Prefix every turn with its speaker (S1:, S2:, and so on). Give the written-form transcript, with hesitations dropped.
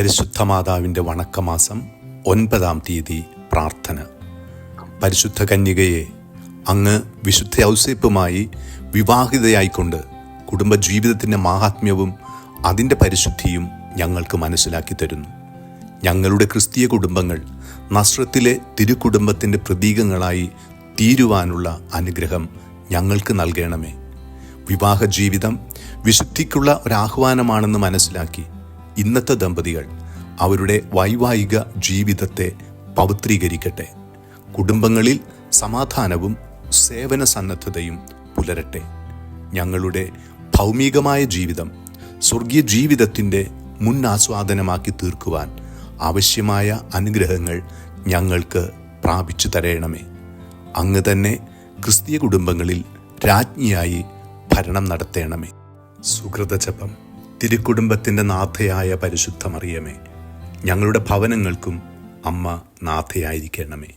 S1: പരിശുദ്ധ മാതാവിൻ്റെ വണക്കമാസം 9-ാം തീയതി പ്രാർത്ഥന. പരിശുദ്ധ കന്യകയെ അങ്ങ് വിശുദ്ധ ഔസേപ്പുമായി വിവാഹിതയായിക്കൊണ്ട് കുടുംബജീവിതത്തിൻ്റെ മാഹാത്മ്യവും അതിൻ്റെ പരിശുദ്ധിയും ഞങ്ങൾക്ക് മനസ്സിലാക്കി തരുന്നു. ഞങ്ങളുടെ ക്രിസ്തീയ കുടുംബങ്ങൾ നസ്രത്തിലെ തിരുക്കുടുംബത്തിൻ്റെ പ്രതീകങ്ങളായി തീരുവാനുള്ള അനുഗ്രഹം ഞങ്ങൾക്ക് നൽകണമേ. വിവാഹ ജീവിതം വിശുദ്ധിക്കുള്ള ഒരാഹ്വാനമാണെന്ന് മനസ്സിലാക്കി ഇന്നത്തെ ദമ്പതികൾ അവരുടെ വൈവാഹിക ജീവിതത്തെ പവിത്രീകരിക്കട്ടെ. കുടുംബങ്ങളിൽ സമാധാനവും സേവന സന്നദ്ധതയും പുലരട്ടെ. ഞങ്ങളുടെ ഭൗമികമായ ജീവിതം സ്വർഗീയ ജീവിതത്തിൻ്റെ മുൻ ആസ്വാദനമാക്കി തീർക്കുവാൻ ആവശ്യമായ അനുഗ്രഹങ്ങൾ ഞങ്ങൾക്ക് പ്രാപിച്ചു തരയണമേ. അങ്ങ് തന്നെ ക്രിസ്തീയ കുടുംബങ്ങളിൽ രാജ്ഞിയായി ഭരണം നടത്തേണമേ. സുകൃതജപം. തിരുക്കുടുംബത്തിൻ്റെ നാഥയായ പരിശുദ്ധ മറിയമേ, ഞങ്ങളുടെ ഭവനങ്ങൾക്കും അമ്മ നാഥയായിരിക്കണമേ.